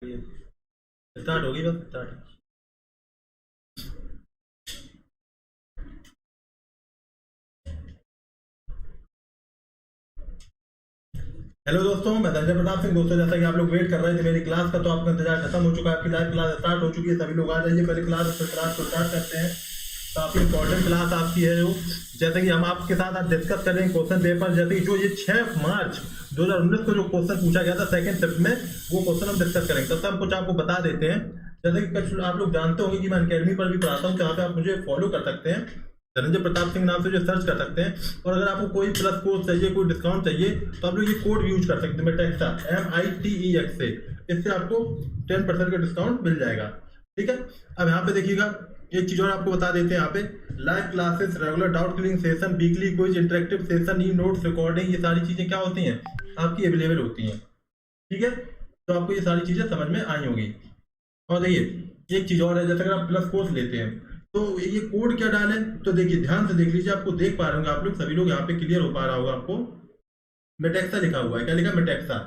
Start होगी बस start. Hello दोस्तों, मैं संजय प्रताप सिंह। दोस्तों, जैसा कि आप लोग वेट कर रहे थे मेरी क्लास का, तो आपका इंतजार खत्म हो चुका है। आपकी लाइव क्लास स्टार्ट हो चुकी है। सभी लोग आ जाइए, पहले क्लास को स्टार्ट करते हैं। काफी इंपॉर्टेंट क्लास आपकी है जो, जैसे कि हम आपके साथ आज डिस्कस कर रहे हैं क्वेश्चन पेपर। जैसे कि जो ये 6 मार्च 2019 को जो क्वेश्चन पूछा गया था सेकंड शिफ्ट में, वो क्वेश्चन हम डिस्कस करेंगे। तब तक हम कुछ आपको बता देते हैं। जैसे कि कुछ आप लोग जानते होंगे कि मैं अकेडमी पर भी पढ़ाता हूँ, जहाँ पे आप मुझे फॉलो कर सकते हैं, धनंजय प्रताप सिंह नाम से जो सर्च कर सकते हैं। और अगर आपको कोई प्लस कोर्स चाहिए, कोई डिस्काउंट चाहिए, तो आप लोग ये कोड यूज कर सकते हैं मेटेक्सा, MITEX से। इससे आपको 10% का डिस्काउंट मिल जाएगा। ठीक है, अब यहाँ पे देखिएगा, एक चीज और आपको बता देते हैं। यहाँ पे live classes, regular doubt clearing session, weekly quiz, interactive session, e notes, recording, ये सारी चीजें क्या होती हैं, आपकी अवेलेबल होती हैं। ठीक है, तो आपको ये सारी चीजें समझ में आई होंगी। और देखिए एक चीज और है, जैसे अगर आप प्लस कोर्स लेते हैं तो ये कोड क्या डालें, तो देखिए ध्यान से देख लीजिए। आपको देख पा रहे होंगे आप लोग, सभी लोग यहाँ पे क्लियर हो पा रहा होगा आपको। मेटेक्सा लिखा हुआ है, क्या लिखा, मेटेक्सा।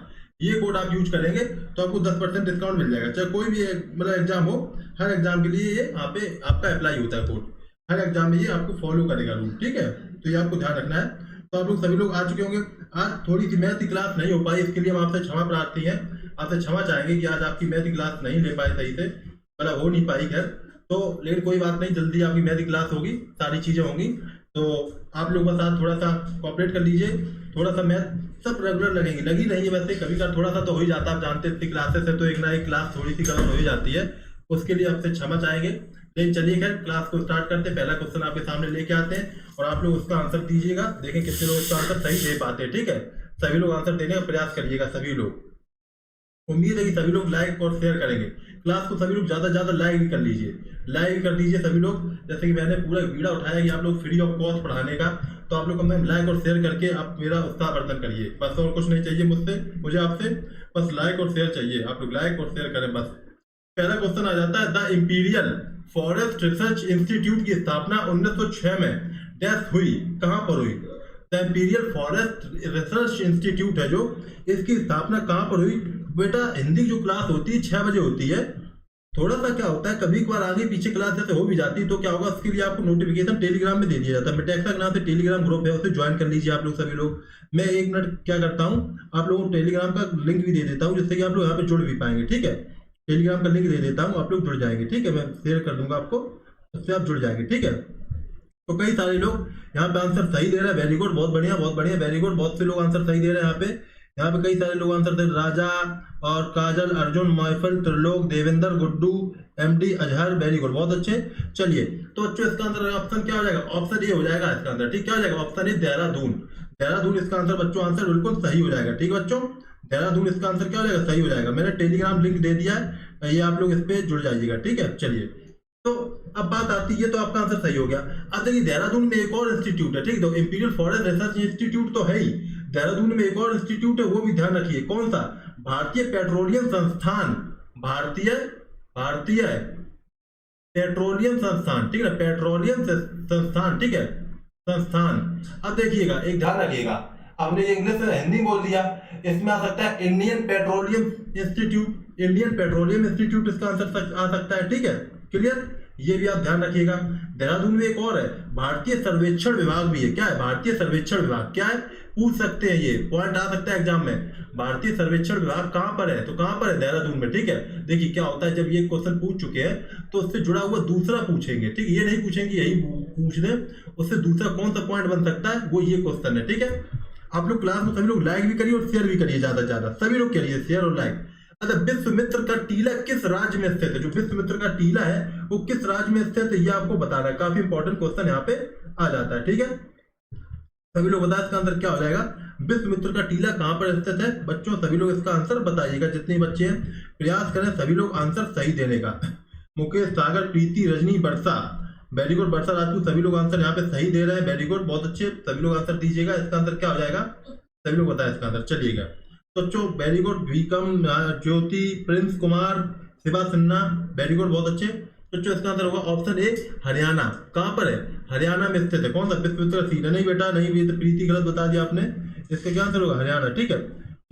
ये कोड आप यूज करेंगे तो आपको 10% डिस्काउंट मिल जाएगा। चाहे कोई भी मतलब एग्जाम हो, हर एग्जाम के लिए ये यहाँ पे आपका अप्लाई होता है कोड। हर एग्जाम में ये आपको फॉलो करेगा रूल। ठीक है, तो ये आपको ध्यान रखना है। तो आप लोग सभी लोग आ चुके होंगे। आज थोड़ी सी मैथ की क्लास नहीं हो पाई, इसके लिए हम आपसे क्षमा प्रार्थी हैं। आपसे क्षमा चाहेंगे कि आज आपकी मैथ की क्लास नहीं ले पाए सही से, मतलब हो नहीं पाई। खैर, तो लेकिन कोई बात नहीं, जल्दी आपकी मैथ की क्लास होगी, सारी चीजें होंगी। तो आप लोग बस आज थोड़ा सा कॉपरेट कर लीजिए। थोड़ा सा मैथ सब रेगुलर लगेंगे, लगी रही है। वैसे कभी का थोड़ा सा तो हो ही जाता है, आप जानते हैं इतनी क्लासेस है तो एक ना एक क्लास थोड़ी सी गलत हो ही जाती है। उसके लिए आपसे क्षमा चाहेंगे। लेकिन चलिए खैर, क्लास को स्टार्ट करते हैं। पहला क्वेश्चन आपके सामने लेके आते हैं और आप लोग उसका आंसर दीजिएगा। देखें कितने लोग इसका आंसर सही दे पाते हैं। ठीक है, सभी लोग आंसर देने का प्रयास करिएगा, सभी लोग। उम्मीद है कि सभी लोग लाइक और शेयर करेंगे क्लास को। सभी लोग ज्यादा से ज्यादा लाइक भी कर लीजिए, लाइक भी कर दीजिए सभी लोग। जैसे कि मैंने पूरा वीडियो उठाया कि आप लोग फ्री ऑफ कॉस्ट पढ़ाने का, तो आप लोग कम से कम लाइक और शेयर करके आप मेरा उत्साहवर्धन करिए। बस और कुछ नहीं चाहिए मुझे आपसे, बस लाइक और शेयर चाहिए। आप लोग लाइक और शेयर करें बस। पहला क्वेश्चन आ जाता है, the imperial forest research institute की स्थापना 1906 में डैश हुई, कहां पर हुई। The imperial forest research institute है जो, इसकी स्थापना कहां पर हुई। बेटा हिंदी जो क्लास होती है 6 बजे होती है। थोड़ा सा क्या होता है, कभी कभार आगे पीछे क्लास जैसे हो भी जाती है, तो क्या होगा, उसके लिए आपको नोटिफिकेशन टेलीग्राम में दे दिया जाता है। मेटेक्सा के नाम से टेलीग्राम ग्रुप है, उसे ज्वाइन कर लीजिए आप लोग सभी लोग। मैं एक मिनट क्या करता हूँ, आप लोगों को टेलीग्राम का लिंक भी दे देता हूँ, जिससे कि आप लोग यहाँ पे जुड़ भी पाएंगे। ठीक है, टेलीग्राम का लिंक दे देता हूँ, आप लोग जुड़ जाएंगे। ठीक है, मैं शेयर कर दूंगा आपको, उससे आप जुड़ जाएंगे। ठीक है, तो कई सारे लोग यहाँ पे आंसर सही दे रहे हैं। वेरी गुड, बहुत बढ़िया बहुत बढ़िया, वेरी गुड। बहुत से लोग आंसर सही दे रहे हैं यहाँ पे कई सारे लोग आंसर दे। राजा और काजल, अर्जुन, महफिल, Trilok, Devendra, Guddu, MD, Azhar, very good, बहुत अच्छे। चलिए, तो बच्चों इसका आंसर ऑप्शन क्या हो जाएगा, ऑप्शन ए हो जाएगा इसका आंसर। ठीक, क्या हो जाएगा, ऑप्शन ए देहरादून। देहरादून इसका आंसर बच्चों, आंसर बिल्कुल सही हो जाएगा। ठीक बच्चों, देहरादून इसका आंसर क्या हो जाएगा, सही हो जाएगा। मैंने टेलीग्राम लिंक दे दिया है, ये आप लोग इस पे जुड़ जाइएगा। ठीक है, चलिए, तो अब बात आती है, तो आपका आंसर सही हो गया। अब देखिए देहरादून में एक और इंस्टीट्यूट है। ठीक, तो इंपीरियल फॉरेस्ट रिसर्च इंस्टीट्यूट तो है ही, देहरादून में एक और इंस्टीट्यूट है, वो भी ध्यान रखिए। कौन सा, भारतीय पेट्रोलियम संस्थान। भारतीय भारतीय पेट्रोलियम संस्थान। ठीक है, पेट्रोलियम संस्थान। ठीक है, संस्थान। अब देखिएगा, एक ध्यान रखिएगा, आपने इंग्लिश से हिंदी बोल दिया, इसमें आ सकता है Indian petroleum institute. Indian petroleum institute इसका आंसर आ सकता है। ठीक है, क्लियर, ये भी आप ध्यान रखिएगा। देहरादून में एक और है, भारतीय सर्वेक्षण विभाग भी है। क्या है, भारतीय सर्वेक्षण विभाग क्या है, पूछ सकते हैं, ये पॉइंट आ सकता है एग्जाम में। भारतीय सर्वेक्षण विभाग कहां पर है, तो कहां पर है, देहरादून में। ठीक है, देखिए क्या होता है, जब ये क्वेश्चन पूछ चुके हैं तो उससे जुड़ा हुआ दूसरा पूछेंगे। ठीक, ये नहीं पूछेंगे यही पूछ दें, उससे दूसरा कौन सा पॉइंट बन सकता है, वो ये क्वेश्चन है। ठीक है, आप लोग क्लास में सभी लोग लाइक भी करिए और शेयर भी करिए, ज्यादा से ज्यादा सभी लोग करिए शेयर और लाइक। अच्छा, विश्वामित्र का टीला किस राज्य में स्थित है। जो विश्वामित्र का टीला है वो किस राज्य में स्थित है, ये आपको बताना है। काफी इंपॉर्टेंट क्वेश्चन यहाँ पे आ जाता है। ठीक है, सभी लोग बताएं इसका आंसर क्या हो जाएगा, विश्वामित्र का टीला कहां पर स्थित है। बच्चों सभी लोग इसका आंसर बताइएगा, जितने बच्चे हैं प्रयास करें सभी लोग आंसर सही देने का। मुकेश, सागर, प्रीति, रजनी, वर्षा, वेरी गुड। वर्षा राजपूत, सभी लोग आंसर यहाँ पे सही दे रहे हैं, वेरी गुड, बहुत अच्छे। सभी लोग आंसर दीजिएगा, इसका आंसर क्या हो जाएगा, सभी लोग बताएं इसका आंसर। चलिएगा, तो बच्चों very good. Vikam, Jyoti, Prince Kumar, Shiva Sinha, very good, बहुत अच्छे। बच्चों इसका आंसर होगा ऑप्शन ए, हरियाणा। कहां पर है, हरियाणा में स्थित है। कौन सा, विश्वामित्र सीट है, नहीं बेटा नहीं, भी तो प्रीति गलत बता दिया आपने। इसका क्या आंसर होगा, हरियाणा। ठीक है,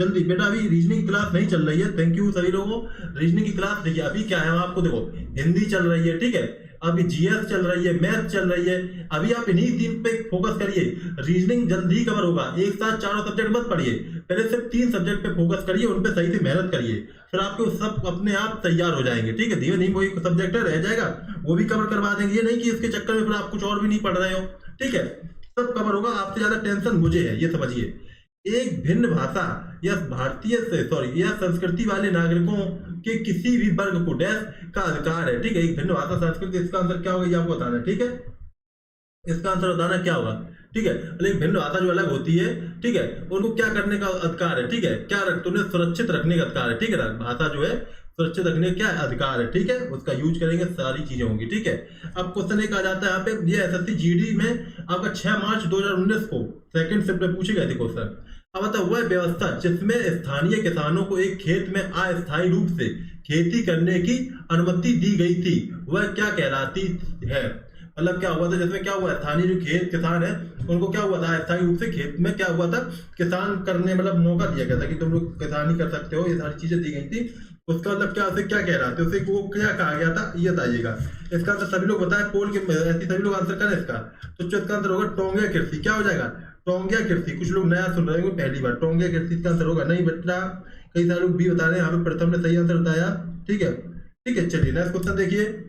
जल्दी बेटा, अभी रीजनिंग क्लास नहीं चल रही है। थैंक यू सभी लोगों। रीजनिंग की क्लास देखिए, अभी क्या है आपको देखो, हिंदी चल रही है, ठीक है, अभी जीएस चल रही है, मैथ चल रही है। अभी आप इन्हीं तीन पे फोकस करिए, रीजनिंग जल्दी कवर होगा। एक साथ चारों सब्जेक्ट मत पढ़िए, पहले सिर्फ 3 सब्जेक्ट पे फोकस करिए, उन पे सही से मेहनत करिए, फिर आपके सब अपने आप तैयार हो जाएंगे, ठीक है। धीरे धीरे वही सब्जेक्ट रह जाएगा, वो भी कवर करवा देंगे। ये नहीं कि इसके चक्कर में फिर आप कुछ और भी नहीं पढ़ रहे हो, ठीक है, सब कवर होगा। आपसे ज्यादा टेंशन मुझे है, ये समझिए। एक भिन्न भाषा या भारतीय से सॉरी या संस्कृति वाले नागरिकों के किसी भी वर्ग को डैश का अधिकार है, ठीक है। एक भिन्न भाषा संस्कृति, इसका आंसर क्या होगा ये आपको बताना है, ठीक है। इसका आंसर बताना क्या होगा, ठीक है। लेकिन भिन्न भाषा जो अलग होती है, ठीक है, उनको क्या करने का अधिकार है, ठीक है, क्या उन्हें सुरक्षित रखने का अधिकार है, ठीक है। भाषा जो है सुरक्षित रखने क्या अधिकार है, ठीक है, उसका यूज करेंगे, सारी चीजें होंगी, ठीक है। अब क्वेश्चन एक आ जाता है यहाँ पे, ये एसएससी जीडी में आपका 6 मार्च 2019 को सेकंड शिफ्ट में पूछे गए थे क्वेश्चन। अब आता वह व्यवस्था जिसमें स्थानीय किसानों को एक खेत में अस्थायी रूप से खेती करने की अनुमति दी गई थी, वह क्या कहलाती है। मतलब क्या हुआ था, जिसमें क्या हुआ, स्थानीय जो खेत किसान है उनको क्या हुआ था, अस्थायी रूप से खेत में क्या हुआ था, किसान करने मतलब मौका दिया गया था कि तुम लोग किसानी कर सकते हो, ये सारी चीजें दी गई थी। उसका मतलब क्या, उसे क्या कह रहा था, उसे वो क्या कहा गया था, ये बताइएगा। इसका आंसर सभी लोग बताए, पोल के ऐसे सभी लोग आंसर करें इसका। तो इसका आंसर होगा टोंगिया कृषि। क्या हो जाएगा, टोंगिया कृषि। कुछ लोग नया सुन रहे होंगे पहली बार, टोंगिया कृषि इसका आंसर होगा। नहीं बेटा, कई सारे लोग भी बता रहे हैं, यहाँ पे प्रथम ने सही आंसर बताया, ठीक है, ठीक है। चलिए नेक्स्ट क्वेश्चन देखिए।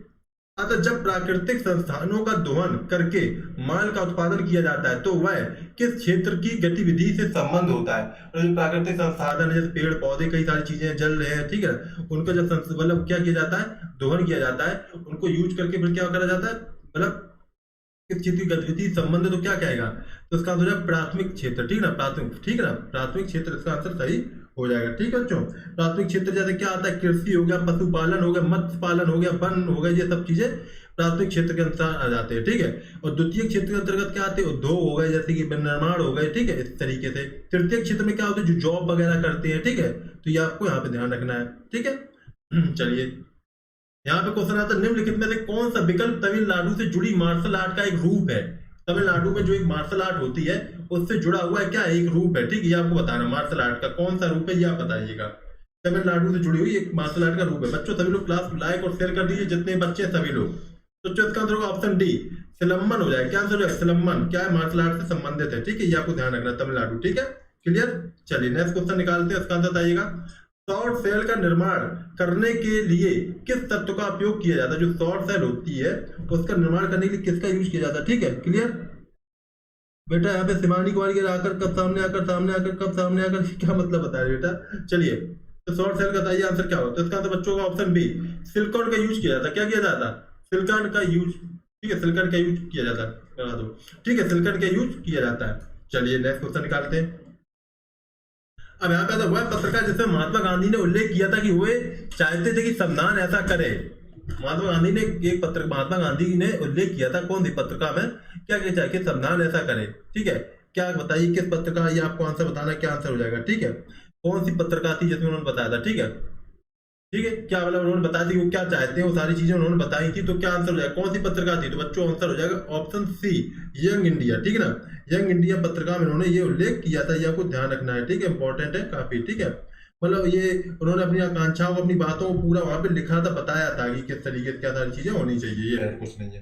अतः जब प्राकृतिक संसाधनों का दोहन करके माल का उत्पादन किया जाता है तो वह किस क्षेत्र की गतिविधि से संबंध होता है। और जो प्राकृतिक संसाधन है, जैसे पेड़ पौधे, कई सारी चीजें, जल है, ठीक है, उनका जब मतलब क्या किया जाता है, दोहन किया जाता है, उनको यूज करके फिर क्या करा जाता है, मतलब किस क्षेत्र की गतिविधि संबंध, तो क्या कहेगा, तो इसका आंसर है प्राथमिक क्षेत्र, ठीक है ना, प्राथमिक, ठीक है ना, प्राथमिक क्षेत्र इसका आंसर सही हो जाएगा, ठीक है बच्चों। प्राथमिक क्षेत्र जैसे क्या आता है, कृषि हो गया, पशुपालन हो गया, मत्स्य पालन हो गया, वन हो गया, ये सब चीजें प्राथमिक क्षेत्र के अनुसार आ जाते हैं, ठीक है। और द्वितीय क्षेत्र के अंतर्गत क्या आते हैं, उद्योग हो गए, जैसे कि निर्माण हो गए, ठीक है, इस तरीके से। तृतीय क्षेत्र में क्या होता है, जो जॉब वगैरह करते हैं, ठीक है, तो ये आपको यहाँ पे ध्यान रखना है, ठीक है। चलिए यहाँ पे क्वेश्चन आता है, निम्नलिखित में से कौन सा विकल्प तमिलनाडु से जुड़ी मार्शल आर्ट का एक रूप है। तमिलनाडु में जो एक मार्शल आर्ट होती है उससे जुड़ा हुआ है क्या, एक रूप है, ठीक है, ये आपको बताना। मार्शल आर्ट का कौन सा रूप है ये आप बताइएगा। तमिलनाडु से जुड़ी हुई एक मार्शल आर्ट का रूप है। बच्चों सभी लोग क्लास को लाइक और शेयर कर दीजिए, जितने बच्चे सभी लोग। तो इसका आंसर होगा ऑप्शन डी, सिलम्बन हो जाए। क्या आंसर है, सिलम्बन क्या है, मार्शल आर्ट से संबंधित है, ठीक है, ये आपको ध्यान रखना, तमिलनाडु, ठीक है, क्लियर। चलिए नेक्स्ट क्वेश्चन निकालते हैं, इसका आंसर बताइएगा। शॉर्ट सेल का निर्माण करने के लिए किस तत्व का उपयोग किया जाता है। जो शॉर्ट सेल होती है उसका निर्माण करने के लिए किसका यूज किया जाता है, ठीक है, क्लियर। बेटा यहाँ पे शिवानी कुमारी के आकर कब सामने आकर कब सामने आकर क्या मतलब बताया बेटा। चलिए तो शॉर्ट सेल का बताइए आंसर क्या होता है। इसका आंसर बच्चों का ऑप्शन बी, सिलिकॉन का यूज किया जाता है। क्या किया जाता है, सिलिकॉन का यूज, ठीक है, सिलिकॉन का यूज किया जाता है, बता दो, ठीक है, सिलिकॉन का यूज किया जाता है। चलिए नेक्स्ट क्वेश्चन निकालते हैं। अब यहाँ पे वह पत्रकार जिसमें महात्मा गांधी ने उल्लेख किया था कि वे चाहते थे कि संविधान ऐसा करे। महात्मा गांधी ने एक पत्र, महात्मा गांधी ने उल्लेख किया था कौन सी पत्रिका में, क्या क्या चाहिए कि संविधान ऐसा करे, ठीक है, क्या बताइए किस पत्रिका, ये आपको आंसर बताना, क्या आंसर हो जाएगा, ठीक है। कौन सी पत्रिका थी जिसमें उन्होंने बताया था, ठीक है, ठीक है, क्या मतलब उन्होंने बताया थी वो क्या चाहते हैं, वो सारी चीजें उन्होंने बताई थी, तो क्या आंसर हो जाएगा, कौन सी पत्रिका थी, तो बच्चों आंसर हो जाएगा ऑप्शन सी, यंग इंडिया, ठीक है ना। यंग इंडिया पत्रिका में उन्होंने ये उल्लेख किया था, ये आपको ध्यान रखना है, ठीक है, इंपॉर्टेंट है काफी, ठीक है। मतलब ये उन्होंने अपनी आकांक्षाओं, अपनी बातों को पूरा वहां पे लिखा था, बताया था कि किस तरीके से क्या सारी चीजें होनी चाहिए, ये है, कुछ नहीं है।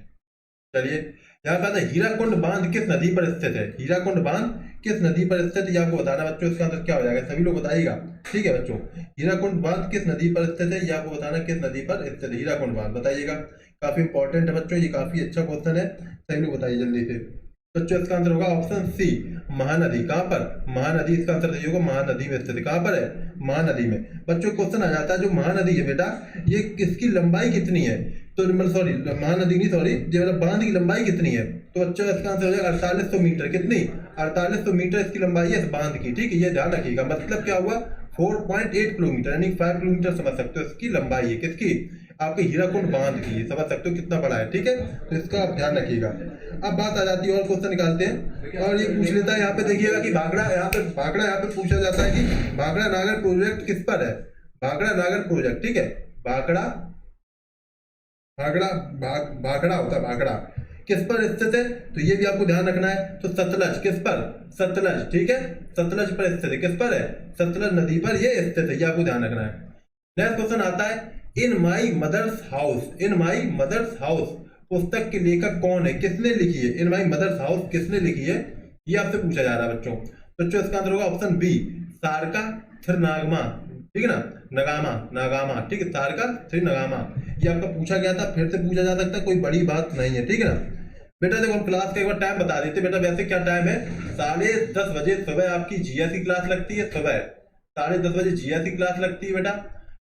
चलिए यहाँ कहते हैं हीराकुंड बांध किस नदी पर स्थित है। हीराकुंड बांध किस नदी पर स्थित है, ये आपको बताना बच्चों। इसका आंसर क्या हो जाएगा, सभी लोग बताइएगा, ठीक है बच्चों। हीराकुंड बांध किस नदी पर स्थित है, ये आपको बताना किस नदी पर स्थित है, हीराकुंड बांध बताइएगा। काफी इंपॉर्टेंट है बच्चों, ये काफी अच्छा क्वेश्चन है, सभी लोग बताइए जल्दी से। बच्चों इसका आंसर होगा ऑप्शन सी, महानदी। कहाँ पर, महानदी, इसका आंसर सही होगा, महानदी में स्थित। कहाँ पर है, महानदी में। बच्चों क्वेश्चन आ जाता है जो महानदी है बेटा, ये किसकी लंबाई कितनी है, तो सॉरी महानदी नहीं, सॉरी, जो मतलब बांध की लंबाई कितनी है, तो बच्चों इसका आंसर हो जाएगा 4800 मीटर। कितनी, 4800 मीटर इसकी लंबाई है इस बांध की, ठीक है, ये ध्यान रखिएगा। मतलब क्या हुआ, 4.8 किलोमीटर यानी 5 किलोमीटर समझ सकते हो इसकी लंबाई है, किसकी, आपके हीराकुंड बांध की, समझ सकते हो कितना बड़ा है, ठीक है, तो इसका आप ध्यान रखिएगा। अब बात आ जाती है और क्वेश्चन निकालते हैं, और ये पूछ लेता है यहाँ पे, देखिएगा कि भाखड़ा, यहाँ पे पूछा जाता है कि भाखड़ा नागर प्रोजेक्ट किस पर है। भाखड़ा नागर प्रोजेक्ट, ठीक है, भाखड़ा होता है, भाखड़ा, किस पर स्थित है, तो ये भी आपको ध्यान रखना है। तो सतलज किस पर, सतलज, ठीक है, सतलज पर स्थित है। किस पर है, सतलज नदी पर ये स्थित है, ये आपको ध्यान रखना है। नेक्स्ट क्वेश्चन आता है, in my mother's house, in my mother's house पुस्तक के लेखक कौन है, किसने लिखी है, इन माई मदर्स हाउस किसने लिखी है, ये आपसे पूछा जा रहा है बच्चों। बच्चों इसका आंसर होगा ऑप्शन बी, सारका थ्रिनागामा, ठीक है ना, नगामा, नागामा, ठीक है, सारका थ्रिनागामा। ये आपका पूछा गया था, फिर से पूछा जा सकता है, कोई बड़ी बात नहीं है, ठीक है ना। बेटा देखो हम क्लास का एक बार टाइम बता देते बेटा, वैसे क्या टाइम है, 10:30 बजे सुबह आपकी जीएससी क्लास लगती है, सुबह 10:30 बजे जीएससी क्लास लगती है बेटा।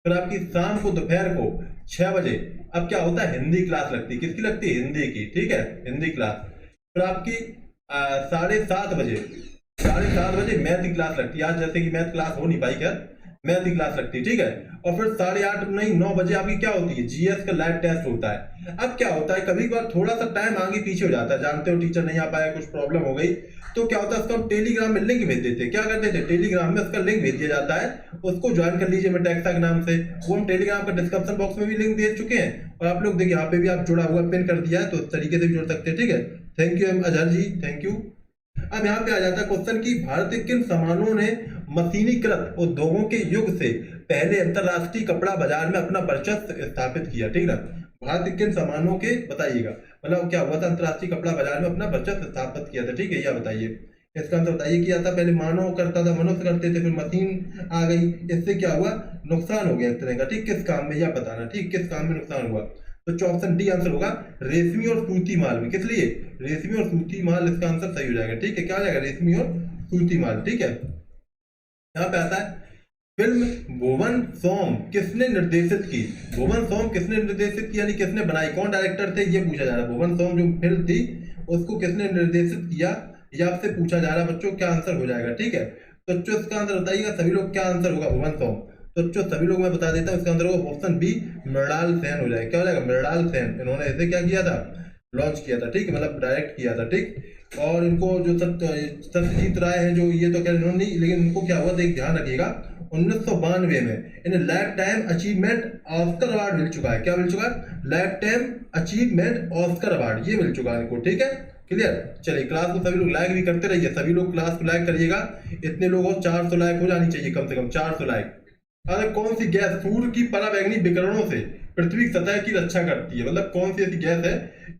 फिर आपकी शाम को दोपहर को 6 बजे अब क्या होता है, हिंदी क्लास लगती है, किसकी लगती है, हिंदी की, ठीक है, हिंदी क्लास। फिर आपकी 7:30 बजे मैथ की क्लास लगती है। आज जैसे कि मैथ क्लास हो नहीं पाई, क्या मैथ की क्लास लगती है, ठीक है। और फिर 8:30 नहीं 9 बजे आपकी क्या होती है, जीएस का लाइव टेस्ट होता है। अब क्या होता है, कभी कभार थोड़ा सा टाइम आगे पीछे हो जाता है, जानते हो टीचर नहीं आ पाया, कुछ प्रॉब्लम हो गई, तो क्या होता है, उसको हम टेलीग्राम में लिंक भेज देते हैं। क्या करते थे, टेलीग्राम में उसका लिंक भेज दिया जाता है, उसको ज्वाइन कर लीजिए मेटाएक्सा के नाम से। वो हम टेलीग्राम का डिस्क्रिप्शन बॉक्स में भी लिंक दे चुके हैं, और आप लोग देखिए यहाँ पे भी आप जुड़ा हुआ पिन कर दिया है, तो उस तरीके से भी जुड़ सकते हैं, ठीक है। Thank you Azhar ji, thank you. अब यहाँ पे आ जाता है क्वेश्चन की, भारतीय किन सामानों ने मशीनीकृत उद्योगों के युग से पहले अंतरराष्ट्रीय कपड़ा बाजार में अपना वर्चस्व स्थापित किया, ठीक है। भारतीय किन सामानों के बताइएगा, मतलब क्या हुआ था, अंतरराष्ट्रीय कपड़ा बाजार में अपना वर्चस्व स्थापित किया था, ठीक है, यह बताइए। इसका आंसर बताइए। किया था, पहले मानव करता था, मनुष्य करते थे, फिर मशीन आ गई, इससे क्या हुआ, नुकसान हो गया एक तरह का, ठीक, किस काम में, यह बताना, ठीक, किस काम में नुकसान हुआ। तो ऑप्शन डी आंसर होगा, रेशमी और सूती माल में। किस लिए, रेशमी और सूती माल, इसका आंसर सही हो जाएगा, ठीक है, क्या हो जाएगा, रेशमी और सूती माल, ठीक है। यहाँ पे आता है, फिल्म भुवन सोम किसने निर्देशित की, भुवन सोम किसने निर्देशित की, यानी किसने बनाई, कौन डायरेक्टर थे, ये पूछा जा रहा है। भुवन सोम जो फिल्म थी उसको किसने निर्देशित किया, यह आपसे पूछा जा रहा है बच्चों, क्या आंसर हो जाएगा, ठीक है। तो बच्चों इसका आंसर बताइएगा सभी लोग, क्या आंसर होगा, भुवन सोम। तो बच्चों सभी लोग मैं बता देता हूँ, इसका आंसर होगा ऑप्शन बी, मृणाल सेन हो जाएगा, क्या हो जाएगा, मृणाल सेन। इन्होंने ऐसे क्या किया था, लॉन्च किया था, ठीक है, मतलब डायरेक्ट किया था, ठीक। और इनको जो सत्यजीत राय है, जो ये तो क्या इन्होंने नहीं, लेकिन इनको क्या हुआ, देख ध्यान रखिएगा, 1992 में इन्हें lifetime achievement Oscar award मिल चुका है। क्या मिल चुका है, lifetime achievement Oscar award, ये मिल चुका है इनको, ठीक है, क्लियर। चलिए क्लास को सभी लोग लाइक भी करते रहिए, सभी लोग क्लास को लाइक करिएगा, इतने लोगों 400 लाइक हो जानी चाहिए, कम से कम 400 लाइक। अरे कौन सी गैस सूर्य की पराबैंगनी विकिरणों से पृथ्वी सतह की रक्षा करती है, मतलब कौन सी ऐसी गैस है,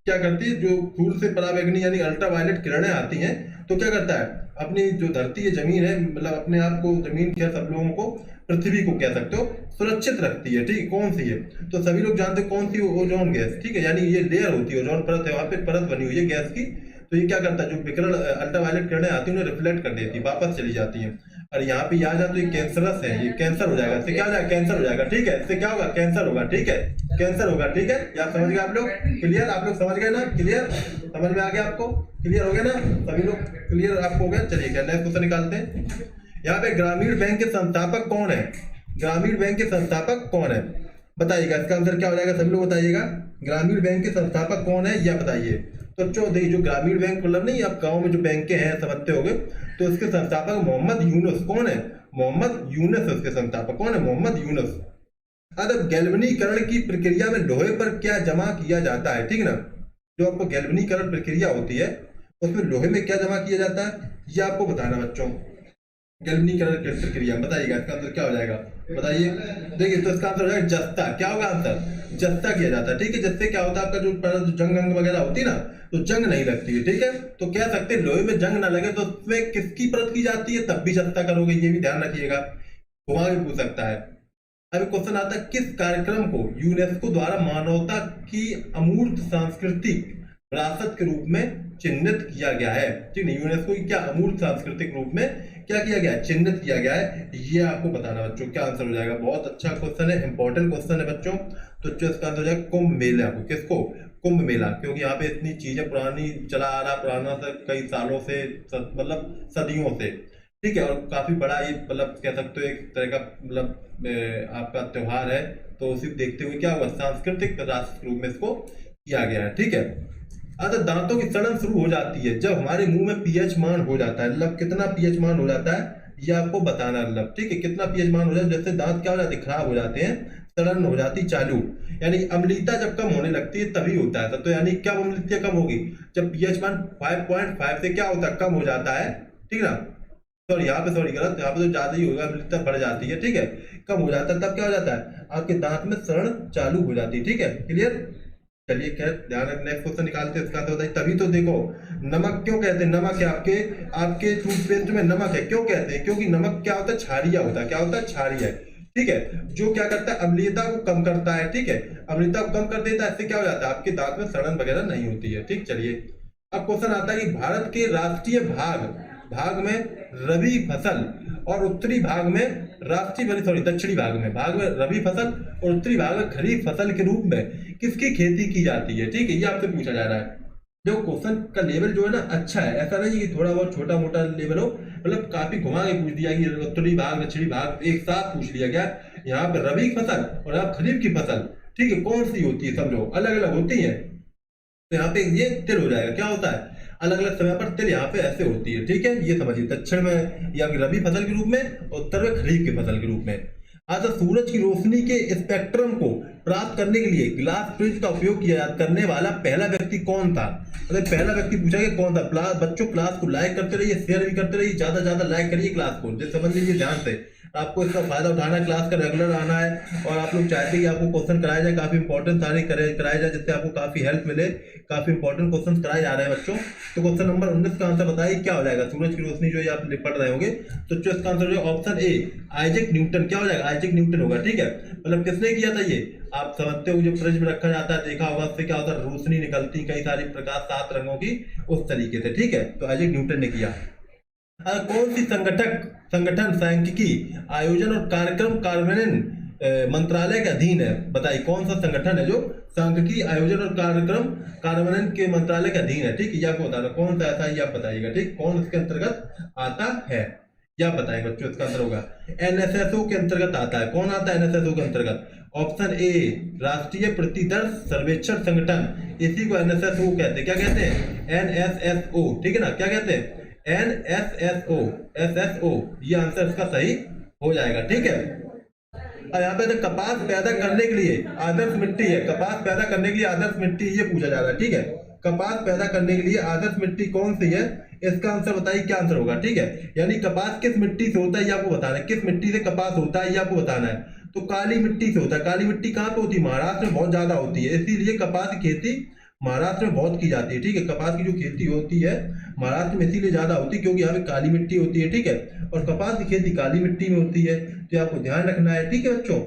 क्या करती है, जो सूर्य से पराबैंगनी यानी अल्ट्रावायलेट किरणें आती हैं, तो क्या करता है, अपनी जो धरती है, जमीन है, मतलब अपने आप को, जमीन क्या सब लोगों को, पृथ्वी को कह सकते हो, सुरक्षित रखती है, ठीक। कौन सी है, तो सभी लोग जानते हैं कौन सी, ओजोन गैस, ठीक है, यानी ये लेयर होती है, ओजोन परत है, वहां पे परत बनी हुई है गैस की। तो ये क्या करता है, जो विकिरण अल्ट्रावायलेट किरणें आती है उन्हें रिफ्लेक्ट कर देती है, वापस चली जाती है। और यहाँ पे आ जाए तो ये कैंसरस है, ये कैंसर हो जाएगा, इससे क्या हो जाएगा, कैंसर हो जाएगा, ठीक है, इससे क्या होगा, कैंसर होगा, ठीक है, कैंसर होगा, ठीक है। आप समझ गए, आप लोग क्लियर, आप लोग समझ गए ना, क्लियर, समझ में आ गया आपको, क्लियर हो गया ना, सभी लोग क्लियर आपको हो गया। चलिए क्या नेक्स्ट क्वेश्चन निकालते हैं। यहाँ पे ग्रामीण बैंक के संस्थापक कौन है, ग्रामीण बैंक के संस्थापक कौन है, बताइएगा, इसका आंसर क्या हो जाएगा, सभी लोग बताइएगा, ग्रामीण बैंक के संस्थापक कौन है, यह बताइए। तो देखिए, जो ग्रामीण बैंक मतलब नहीं, आप गांव में जो बैंकें हैं समझते होंगे, तो इसके संस्थापक मोहम्मद यूनुस, कौन है, मोहम्मद यूनुस, इसके संस्थापक कौन है, मोहम्मद यूनुस। अब गैल्वनीकरण की प्रक्रिया में लोहे पर क्या जमा किया जाता है, ठीक ना, जो आपको गैल्वनीकरण प्रक्रिया होती है उसमें लोहे में क्या जमा किया जाता है, ये आपको बताना बच्चों। गैल्वनीकरण की प्रक्रिया बताइएगा, इसका आंसर क्या हो जाएगा, बताइए। देखिए तो इसका आंसर हो जाएगा जस्ता, क्या होगा आंसर, जस्ता किया जाता है, ठीक है। जिससे क्या होता है, आपका जो जंग वगैरह होती है ना, तो जंग नहीं लगती है, ठीक है। तो कह सकते हैं लोहे में जंग ना लगे तो उसमें किसकी परत की जाती है, तब भी जस्ता करोगे, ये भी ध्यान रखिएगा, घुमा भी पूछ सकता है। अब क्वेश्चन आता है, किस कार्यक्रम को यूनेस्को द्वारा मानवता की अमूर्त सांस्कृतिक विरासत के रूप में चिन्हित किया गया है, ठीक है। यूनेस्को की क्या अमूर्त सांस्कृतिक रूप में क्या किया गया है, चिन्हित किया गया है, ये आपको बताना बच्चों, क्या आंसर हो जाएगा। बहुत अच्छा क्वेश्चन है, इंपॉर्टेंट क्वेश्चन है बच्चों। तो इसका आंसर हो जाएगा कुंभ मेला, किसको, कुंभ मेला, क्योंकि यहाँ पे इतनी चीजें पुरानी चला आ रहा, पुराना से कई सालों से, मतलब सदियों से, ठीक है। और काफी बड़ा ये मतलब कह सकते हो एक तरह का मतलब आपका त्योहार है, तो उसी देखते हुए क्या हुआ, सांस्कृतिक विरासत के रूप में इसको किया गया है, ठीक है। अतः दांतों की सड़न शुरू हो जाती है जब हमारे मुंह में पीएच मान हो जाता है, मतलब कितना पीएच मान हो जाता है ये आपको बताना, मतलब ठीक है, कितना पीएच मान हो जाता है, जैसे दांत क्या हो जाते हैं, खराब हो जाते हैं, सड़न हो जाती चालू। यानी अम्लीयता जब कम होने लगती है तभी होता है। तो यानी कब अम्लीयता कम होगी, जब पीएच मान 5.5 से क्या होता है, कम हो जाता है, ठीक है ना। सॉरी यहाँ पे, सॉरी गलत, यहाँ पे तो ज्यादा ही होगा, अम्लीयता बढ़ जाती है, ठीक है, कम हो जाता है, तब क्या हो जाता है, आपके दांत में सड़न चालू हो जाती है, ठीक है, क्लियर। चलिए खैर ध्यान रखना, नेक्स्ट क्वेश्चन निकालते हैं इसका तो बताइए। तभी तो देखो नमक क्यों कहते हैं, नमक है आपके आपके टूथपेस्ट में नमक है, क्यों कहते हैं, क्योंकि नमक क्या होता है, क्षारीय होता है, क्या होता है, क्षारीय है, ठीक है, जो क्या करता है, अम्लीयता को कम करता है, ठीक है, अम्लीयता को कम कर देता है, इससे क्या हो जाता है, आपके दांत में सड़न वगैरह नहीं होती है, ठीक। चलिए अब क्वेश्चन आता है कि भारत के राष्ट्रीय भाग में रबी फसल और उत्तरी भाग में दक्षिणी भाग में रबी फसल और उत्तरी भाग में खरीफ फसल के रूप में किसकी खेती की जाती है, ठीक है, ये आपसे पूछा जा रहा है। जो क्वेश्चन का लेवल जो है ना अच्छा है, ऐसा नहीं कि थोड़ा बहुत छोटा मोटा लेवल हो, मतलब काफी घुमा के पूछ दिया कि उत्तरी भाग दक्षिणी भाग एक साथ पूछ लिया गया। यहाँ पे रबी फसल और यहाँ खरीफ की फसल, ठीक है, कौन सी होती है, समझो अलग अलग होती है, तो यहाँ पे ये तिल हो जाएगा, क्या होता है, अलग अलग समय पर तिल यहाँ पे ऐसे होती है, ठीक है, ये समझिए, दक्षिण में या रबी फसल के रूप में, उत्तर में खरीफ की फसल के रूप में। अच्छा, सूरज की रोशनी के स्पेक्ट्रम को प्राप्त करने के लिए ग्लास प्रिज्म का उपयोग किया करने वाला पहला व्यक्ति कौन था, मतलब पहला व्यक्ति पूछा गया कौन था। बच्चों क्लास को लाइक करते रहिए, शेयर भी करते रहिए, ज्यादा ज्यादा लाइक करिए क्लास को, जिस समझ लीजिए ध्यान से, आपको इसका फायदा उठाना है, क्लास का रेगुलर आना है, और आप लोग चाहते हैं कि आपको क्वेश्चन कराया जाए, काफी इंपॉर्टेंट सारे कराया जाए, जिससे आपको काफी हेल्प मिले, काफी इंपॉर्टेंट क्वेश्चन कराए जा रहे हैं बच्चों। तो क्वेश्चन नंबर 19 का आंसर बताइए क्या हो जाएगा, सूरज की रोशनी जो आप पढ़ रहे होंगे, तो जो इसका आंसर जो ऑप्शन ए आइजैक न्यूटन, क्या हो जाएगा, आइजैक न्यूटन होगा, ठीक है। मतलब किसने किया था ये, आप समझते हो, जो फ्रिज में रखा जाता है, देखा होगा, उससे क्या होता है, रोशनी निकलती कई सारी प्रकाश 7 रंगों की, उस तरीके से, ठीक है, तो आइजैक न्यूटन ने किया। कौन सी संगठन सांख्यिकी आयोजन और कार्यक्रम कार्यान्वयन मंत्रालय के अधीन है, बताइए कौन सा संगठन है जो सांख्यिकी आयोजन और कार्यक्रम कार्यान्वयन के मंत्रालय के अधीन है, ठीक है, ये आपको बताना कौन सा ऐसा, ये आप बताइएगा, ठीक, कौन इसके अंतर्गत आता है, या बताएंगे बच्चों, इसका आंसर होगा एनएसएसओ के अंतर्गत आता है। कौन आता है एनएसएसओ के अंतर्गत, ऑप्शन ए राष्ट्रीय प्रतिदर्श सर्वेक्षण संगठन, इसी को एनएसएसओ कहते हैं, क्या कहते हैं, एनएसएसओ, ठीक है ना, क्या कहते हैं, एनएसएसओ, एसएसओ, ये आंसर इसका सही हो जाएगा, ठीक है। और यहाँ पे कपास पैदा करने के लिए आदर्श मिट्टी है, कपास पैदा करने के लिए आदर्श मिट्टी, ये पूछा जा रहा है, ठीक है, कपास पैदा करने के लिए आदर्श मिट्टी कौन सी है, इसका आंसर बताइए क्या आंसर होगा, ठीक है। यानी कपास किस मिट्टी से होता है ये आपको बताना है, किस मिट्टी से कपास होता है ये आपको बताना है, तो काली मिट्टी से होता है। काली मिट्टी कहाँ पे होती है, महाराष्ट्र में बहुत ज्यादा होती है, इसीलिए कपास की खेती महाराष्ट्र में बहुत की जाती है, ठीक है, कपास की जो खेती होती है महाराष्ट्र में इसीलिए ज्यादा होती है क्योंकि यहाँ पे काली मिट्टी होती है, ठीक है, और कपास की खेती काली मिट्टी में होती है, तो आपको ध्यान रखना है, ठीक है बच्चों,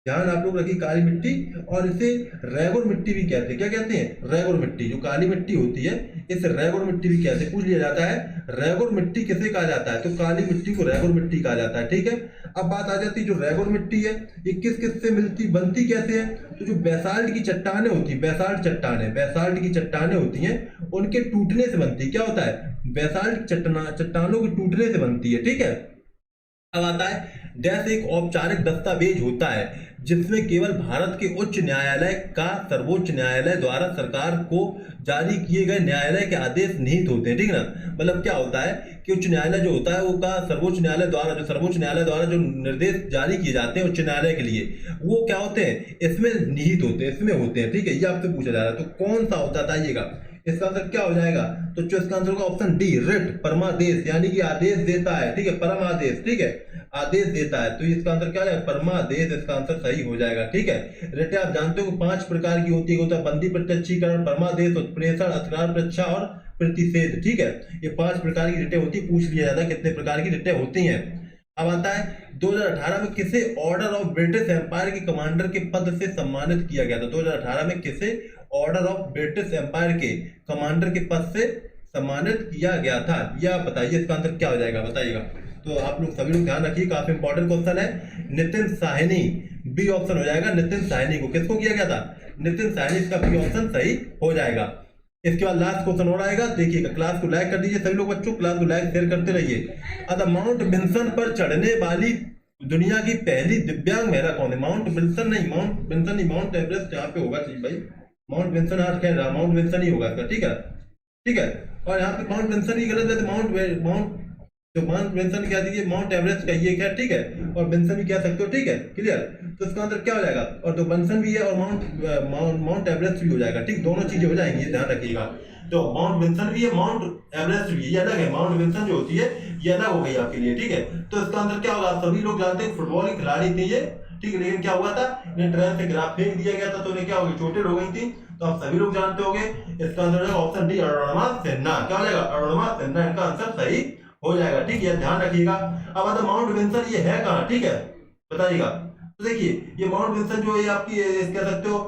ध्यान आप लोग रखिए, काली मिट्टी, और इसे रेगुर मिट्टी भी कहते हैं, क्या कहते हैं, रेगुर मिट्टी, जो काली मिट्टी होती है इसे रेगुर मिट्टी भी कहते हैं। पूछ लिया जाता है रेगुर मिट्टी किसे कहा जाता है, तो काली मिट्टी को रेगुर मिट्टी कहा जाता है, ठीक है। अब बात आ जाती है जो रेगुर मिट्टी है ये किस किस से मिलती बनती कैसे है, तो जो बेसाल्ट की चट्टानें होती है, बेसाल्ट की चट्टानें होती हैं, उनके टूटने से बनती है, क्या होता है, बेसाल्ट चट्टानों के टूटने से बनती है, ठीक है। अब आता है डैश एक औपचारिक दस्तावेज होता है जिसमें केवल भारत के उच्च न्यायालय का सर्वोच्च न्यायालय द्वारा सरकार को जारी किए गए न्यायालय के आदेश निहित होते हैं, ठीक है ना। मतलब क्या होता है कि उच्च न्यायालय जो होता है वो का सर्वोच्च न्यायालय द्वारा जो निर्देश जारी किए जाते हैं उच्च न्यायालय के लिए, वो क्या होते हैं, इसमें निहित होते हैं, इसमें होते हैं, ठीक है, ये आपसे पूछा जा रहा है, तो कौन सा होता है बताइएगा, इसका आंसर क्या हो जाएगा, तो जो इसका आंसर होगा ऑप्शन डी रिट, परमादेश, यानी कि आदेश देता है, ठीक है, परमादेश, ठीक है, आदेश देता है, तो इसका आंसर क्या है, परमादेश, इसका आंसर सही हो जाएगा, ठीक है। रिटें आप जानते हो 5 प्रकार की होती है, होता है बंदी प्रत्यक्षीकरण, परमादेश, उत्प्रेषण, अधिकार परीक्षा और प्रतिषेध, ठीक है, ये 5 प्रकार की रिटें होती है, पूछ लिया जाता है कितने प्रकार की रिटें होती हैं। अब आता है 2018 में किसे ऑर्डर ऑफ ब्रिटिश एम्पायर के कमांडर के पद से सम्मानित किया गया था, 2018 में किसे ऑर्डर ऑफ ब्रिटिश एम्पायर के कमांडर के पद से सम्मानित किया गया था, यह आप बताइए, इसका आंसर क्या हो जाएगा बताइएगा। तो आप लोग सभी लोग ध्यान रखिए, काफी इंपॉर्टेंट क्वेश्चन है, नितिन साहनी, बी ऑप्शन हो जाएगा, नितिन साहनी को किसको किया गया था, नितिन साहनी, इसका बी ऑप्शन सही हो जाएगा। इसके बाद लास्ट क्वेश्चन और आएगा, देखिएगा, क्लास को लाइक कर दीजिए सभी लोग बच्चों, क्लास को लाइक शेयर करते रहिए। अब माउंट विंसन पर चढ़ने वाली दुनिया की पहली दिव्यांग महिला कौन है, माउंट विंसन नहीं, माउंट एवरेस्ट यहाँ पे होगा, चाहिए भाई, माउंट विंसन माउंट विंसन ही होगा इसका, ठीक है, ठीक है। और यहाँ पे माउंट विंसन ही गलत है, तो माउंट तो माउंट विल्सन क्या दीजिए, माउंट एवरेस्ट कहिए, खैर ठीक है, और विल्सन भी कह सकते हो, ठीक है, क्लियर। तो इसका आंसर क्या हो जाएगा, और तो विल्सन भी है और माउंट एवरेस्ट भी हो जाएगा, ठीक, दोनों चीजें हो जाएंगी, ध्यान रखिएगा। तो माउंट विल्सन भी है, माउंट एवरेस्ट भी, ये अलग है, माउंट विल्सन जो होती है ये अलग हो गई आपके लिए, ठीक है। तो इसका आंसर क्या होगा, सभी लोग जानते हैं फुटबॉल की खिलाड़ी थी ये, ठीक है, लेकिन क्या हुआ था, इन्हें ट्रेन से गिरा फेंक दिया गया था, तो इन्हें क्या हो गई, चोटें हो गई थी, तो आप सभी लोग जानते होंगे। इसका आंसर है ऑप्शन डी, अरुणिमा सिन्हा। क्या हो जाएगा, अरुणिमा सिन्हा इनका आंसर सही हो जाएगा, ठीक है, ध्यान रखिएगा। अब आता माउंट विल्सन ये है कहाँ, ठीक है, बताइएगा। तो देखिए ये माउंट विल्सन जो है आपकी कह सकते हो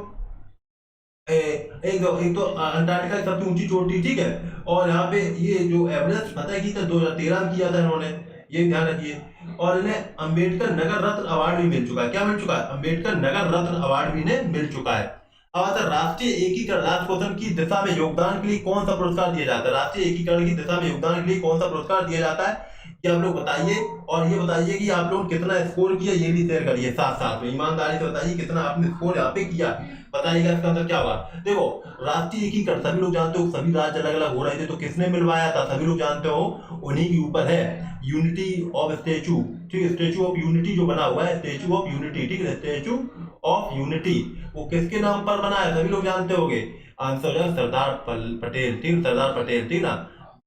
एक तो अंटार्कटिका की सबसे ऊंची चोटी, ठीक है, और यहाँ पे ये जो एवरेस्ट फतह की था 2013 में किया था इन्होंने, ये ध्यान रखिए। और इन्हें अंबेडकर नगर रत्न अवार्ड भी मिल चुका है, क्या मिल चुका है, अंबेडकर नगर रत्न अवार्ड भी इन्हें मिल चुका है। अब आता है राष्ट्रीय एकीकरण, राष्ट्रपोषण की दिशा में योगदान के लिए कौन सा पुरस्कार दिया जाता है, राष्ट्रीय एकीकरण की दिशा में योगदान के लिए कौन सा पुरस्कार दिया जाता है, ये आप लोग बताइए। और ये बताइए कि आप लोग कितना स्कोर किया, ये भी शेयर करिए साथ साथ में, ईमानदारी से बताइए कितना आपने स्कोर यहाँ पे किया, बताइएगा इसका आंसर क्या होगा। देखो राष्ट्रीय एकीकरण सभी लोग जानते हो, सभी राज्य अलग अलग हो रहे थे, तो किसने मिलवाया था, सभी लोग जानते हो, उन्हीं के ऊपर है यूनिटी ऑफ स्टेचू, ठीक है, स्टेचू ऑफ यूनिटी जो बना हुआ है, स्टेचू ऑफ यूनिटी, ठीक है, स्टेचू ऑफ यूनिटी वो किसके नाम पर बना है, सभी लोग जानते होंगे, आंसर है सरदार पटेल, ठीक, सरदार पटेल, ठीक ना,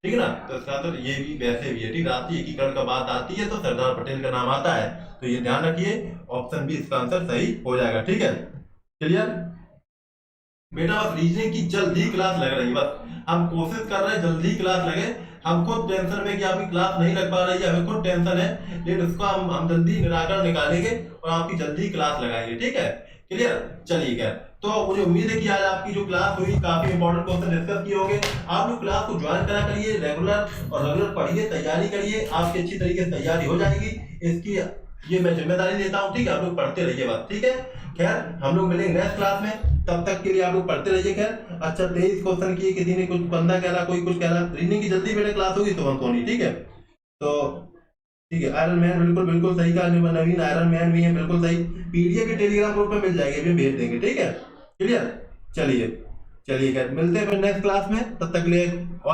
ठीक है ना। तो इसका आंसर ये भी वैसे भी है, ठीक, राष्ट्रीय एकीकरण का बात आती है तो सरदार पटेल का नाम आता है, तो ये ध्यान रखिए, ऑप्शन बी इसका आंसर सही हो जाएगा, ठीक है, क्लियर। बेटा बस रीजनिंग की जल्दी क्लास लग रही है, बस हम कोशिश कर रहे हैं जल्दी क्लास लगे, हम खुद टेंशन में कि आपकी क्लास नहीं लग पा रही है, हमें खुद टेंशन है, लेकिन उसका हम जल्दी निराकरण निकालेंगे और आपकी जल्दी क्लास लगाएंगे, ठीक है, क्लियर। चलिए खैर, तो मुझे उम्मीद है कि आज आपकी जो क्लास हुई काफी इंपॉर्टेंट क्वेश्चन डिस्कस किए होंगे। आप लोग क्लास को ज्वाइन करा करिए, रेगुलर पढ़िए, तैयारी करिए, आपकी अच्छी तरीके से तैयारी हो जाएगी, इसकी ये मैं जिम्मेदारी लेता हूँ, ठीक है, आप लोग पढ़ते रहिए बस, ठीक है। खैर हम लोग मिलेंगे नेक्स्ट क्लास में, तब तक के लिए आप लोग पढ़ते रहिए। खैर अच्छा 23 क्वेश्चन किए, किसी ने कुछ बंदा कह रहा, कोई कुछ कह रहा, रीजनिंग की जल्दी बेटा क्लास होगी तो हमको नहीं, ठीक है। तो ठीक है, आयरन मैन बिल्कुल बिल्कुल सही कहा, नवीन आयरन मैन भी है, बिल्कुल सही, पीडीएफ के टेलीग्राम ग्रुप में मिल जाएगी, भेज देंगे, ठीक है, क्लियर। चलिए चलिए खैर मिलते हैं फिर नेक्स्ट क्लास में, तब तक के लिए